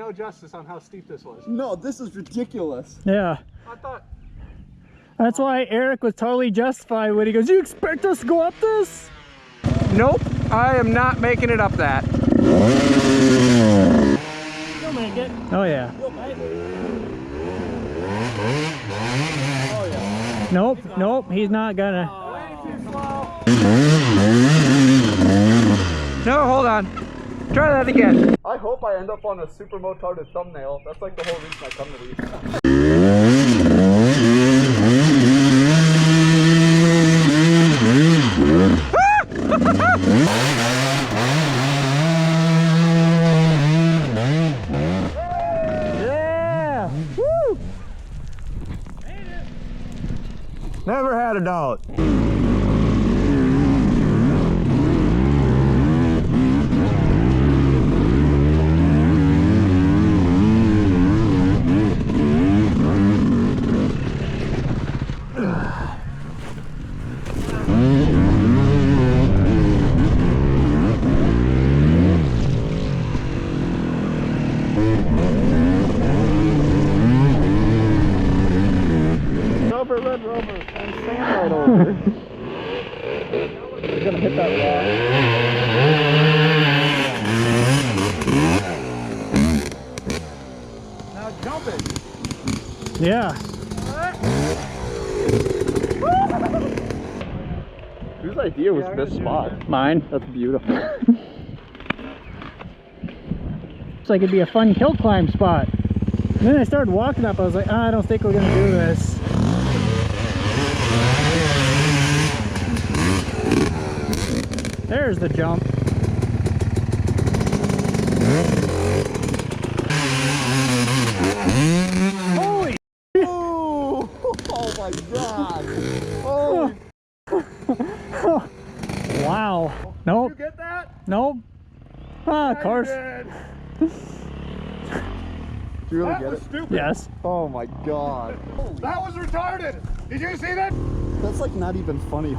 no justice on how steep this was. No, this is ridiculous. Yeah. I thought... That's why Eric was totally justified when he goes, you expect us to go up this? Nope, I am not making it up that. You'll make it. Oh yeah. You'll make it. Oh yeah. Nope, nope, he's not gonna. Way too slow. No, hold on. Try that again. I hope I end up on a super motarded thumbnail. That's like the whole reason I come to these. Yeah! Woo! Never had a doubt. Red Rover and sand right over. You're gonna hit that rock. Now jump it. Yeah. Whose idea was this spot? Mine. That's beautiful. Looks like it'd be a fun hill climb spot. And then I started walking up, I was like, oh, I don't think we're gonna do this. There's the jump. Holy! Oh, oh my god! Oh! Wow. Nope. Did you get that? Nope. Ah, of course. Did. Did you really That get was it? stupid. Yes. Oh my god. That was retarded. Did you see that? That's like not even funny.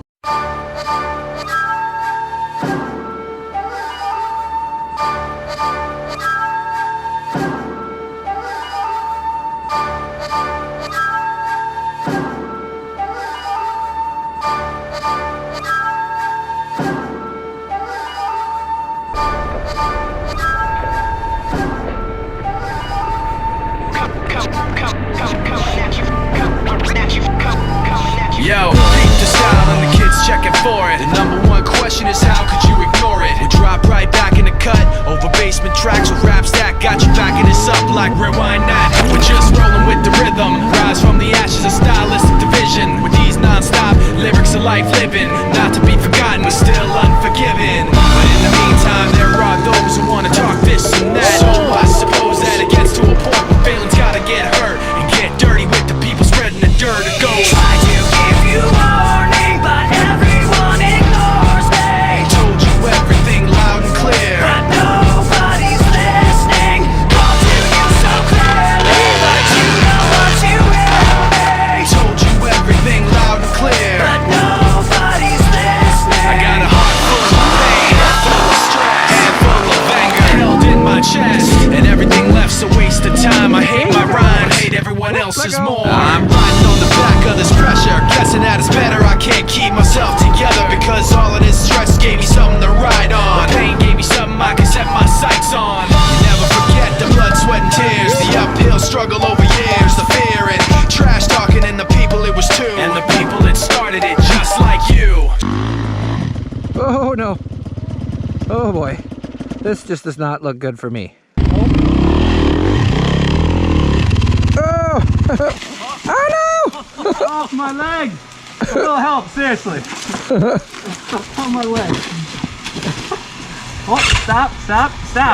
Yo, beat the style and the kids checking for it. The number one question is how could you ignore it? We drop right back in the cut, over basement tracks with raps that got you backing this up like rewind that. We're just rolling with the rhythm, rise from the ashes of stylistic division. With these non-stop lyrics of life living, not to be forgotten but still unforgiven. But in the meantime there are those who wanna talk this and that. So I suppose that it gets to a point where feelings gotta get hurt and get dirty with the people spreading the dirt. It goes, I do give you warning, but everyone ignores me. Told you everything loud and clear, but nobody's listening. All to you so clearly, but you know what you will be. Told you everything loud and clear, but nobody's listening. I got a heart full of pain, full of stress, and full of anger held in my chest, and everything left's a waste of time. I hate my rhymes, hate everyone else's more. I'm riding on the back of this pressure, guessing that it's better. I can't keep myself together because all of this stress gave me something to ride on. The pain gave me something I can set my sights on. You never forget the blood, sweat, and tears, the uphill struggle over years, the fear and trash talking, and the people it was to, and the people that started it just like you. Oh no. Oh boy. This just does not look good for me. Oh! Oh no! Off my leg! A little help, seriously. On my leg. Oh, stop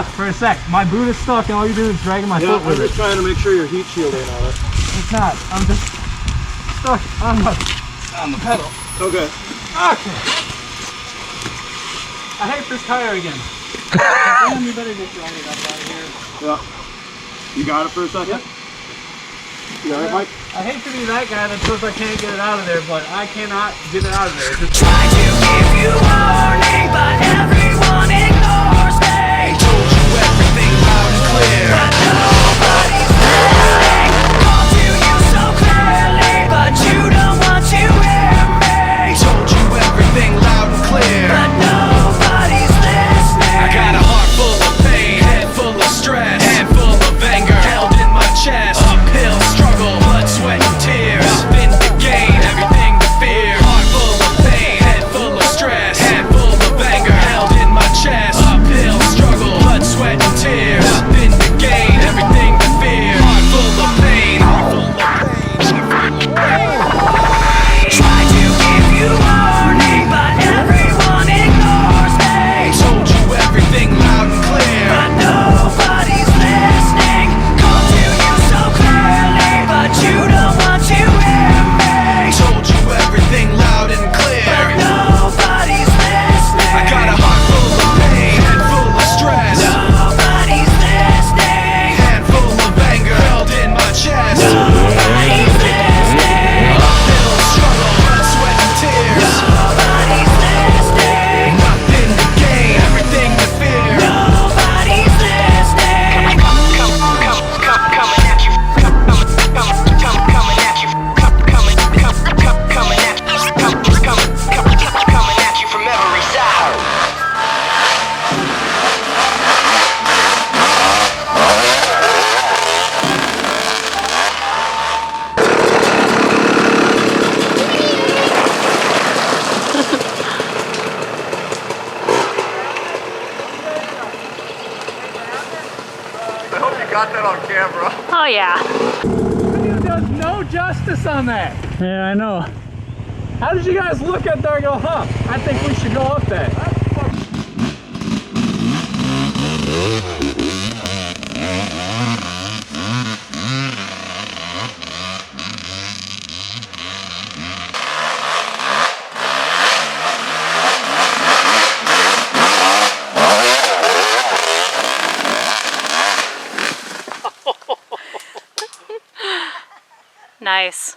for a sec. My boot is stuck and all you're doing is dragging my foot with it. I'm just trying to make sure your heat shield ain't on it. It's not. I'm just stuck on the pedal. Okay. Okay. I hate this tire again. Damn, you better just ride it up out of here. Yeah. You got it for a second? Yep. You got it, Mike? I hate to be that guy that says I can't get it out of there, but I cannot get it out of there. Just Try to give you warning, but everyone ignores me. Told you everything loud and clear, but got that on camera. Oh yeah. It does no justice on that. Yeah, I know. How did you guys look up there and go, huh, I think we should go up that? Nice.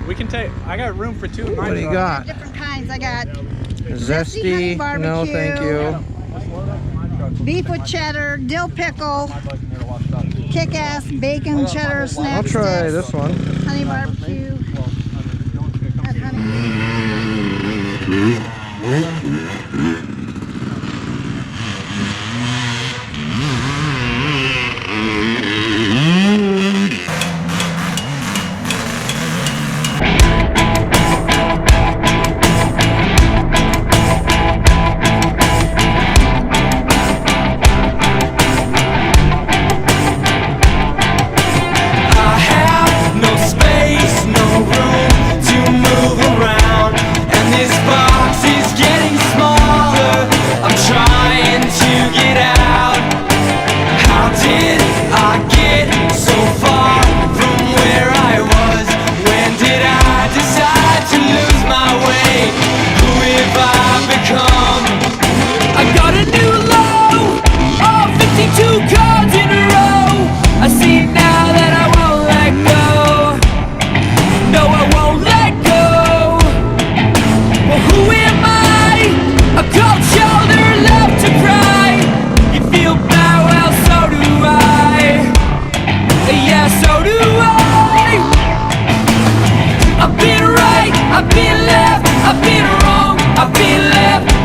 We can take, I got room for two in my What do you truck. got? Different kinds. I got Zesty, honey no barbecue. thank you. beef with cheddar, dill pickle, kick-ass bacon cheddar snap I'll try sticks, this one. honey barbecue, and honey.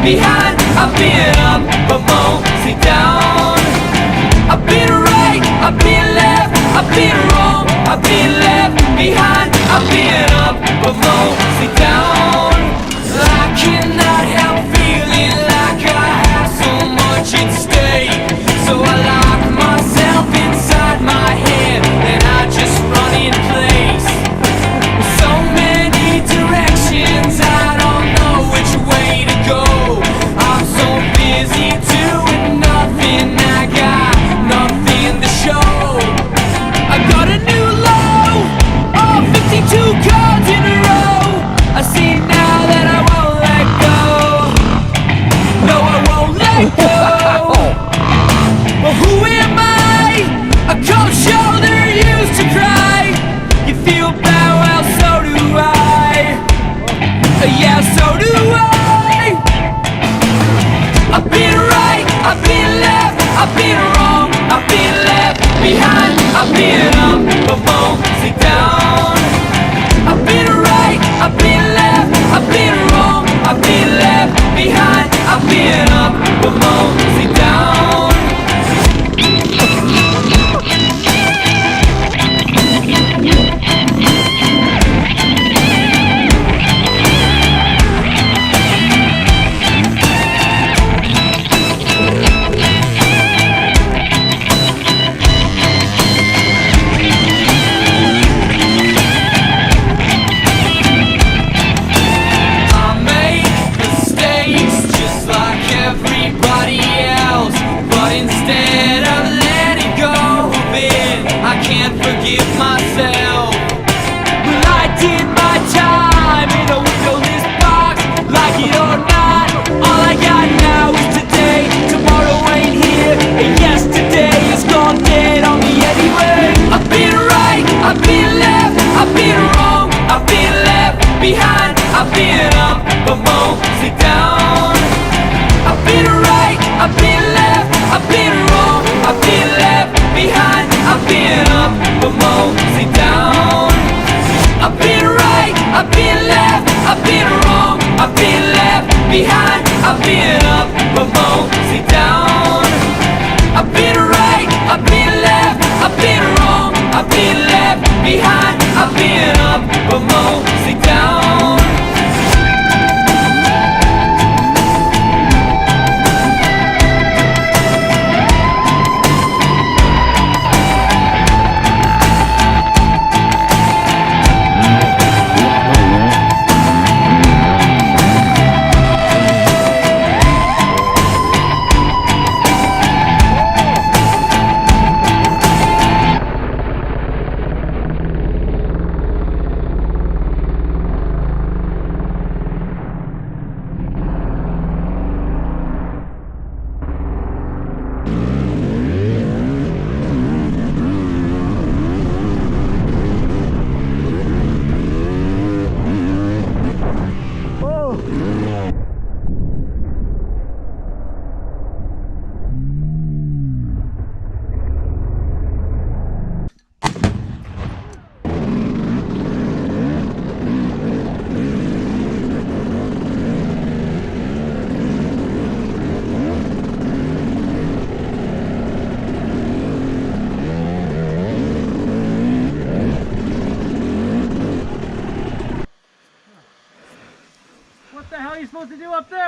Behind, I've been up, but mostly down. I've been right, I've been left, I've been wrong, I've been left behind. I've been up, but mostly down. I cannot help feeling like I have so much at stake. So I lock myself inside my head and I just run in place. So many directions, I don't know which way to go. I'm so busy doing nothing, I got nothing to show. I got a new low, all 52 cards in a row. I see now that I won't let go. No, I won't let go. Well, who am I? A cold shoulder used to cry. You feel bad, well, so do I. Yeah, so do I. I've been right, I've been left, I've been wrong, I've been left behind. I've been up, but mostly down. I've been right, I've been left, I've been wrong, I've been left behind. I've been up, but mostly down. Behind, I've been up, but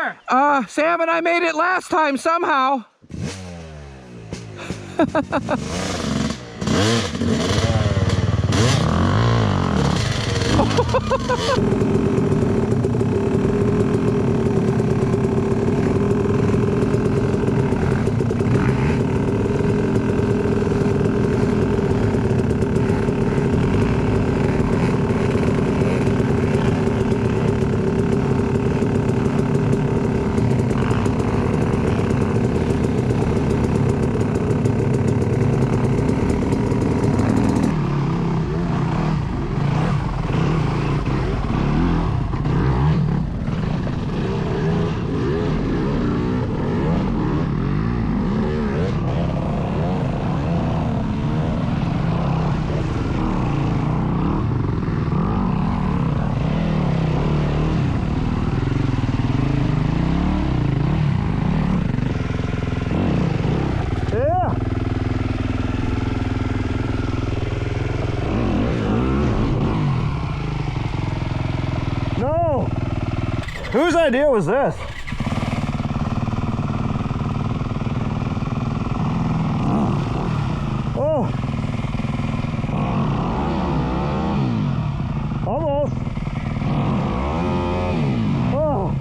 there? Sam and I made it last time somehow. Whose idea was this? Oh. Almost. Oh.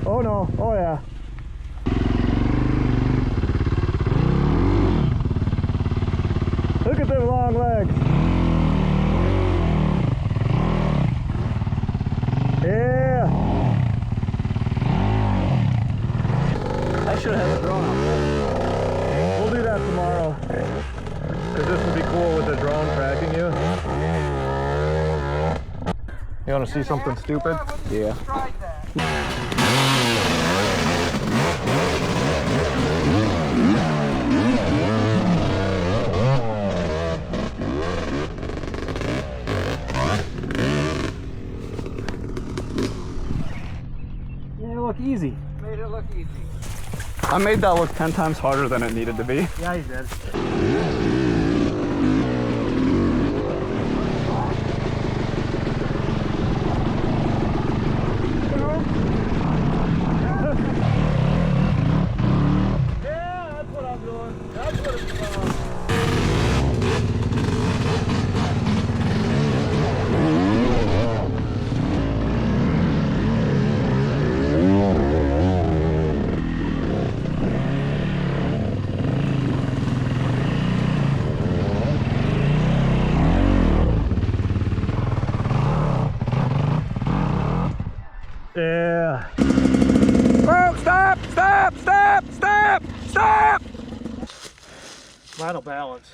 Oh no, oh yeah. Look at them long legs. Yeah. I should have a drone out there. We'll do that tomorrow. Because this would be cool with the drone tracking you. You want to see something stupid? Yeah. Made it look easy. Made it look easy. I made that look 10 times harder than it needed to be. Yeah, you did. Yeah. Bro, stop, stop, stop, stop, stop! That'll balance.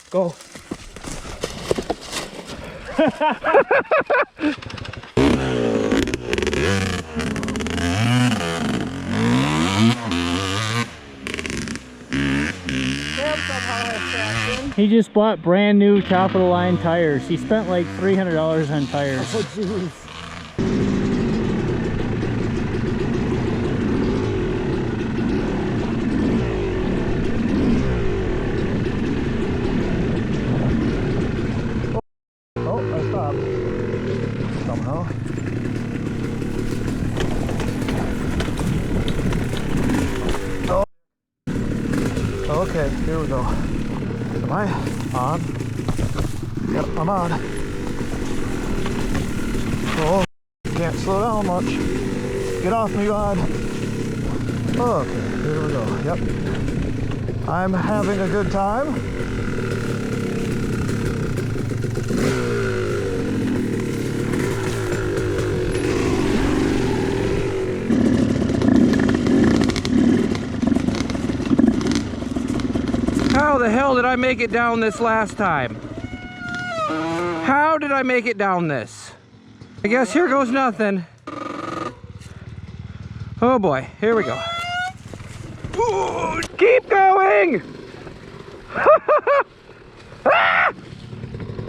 Go. He just bought brand new top of the line tires. He spent like $300 on tires. Oh jeez. Oh, I stopped. Somehow. Oh. Okay, here we go. Am I on? Yep, I'm on. Oh, can't slow down much. Get off me, God. Okay, here we go. Yep. I'm having a good time. How the hell did I make it down this last time? How did I make it down this? I guess here goes nothing. Oh boy, here we go. Ooh, keep going! Ah!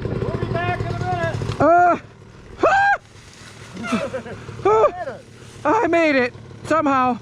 We'll be back in a minute. I made it somehow.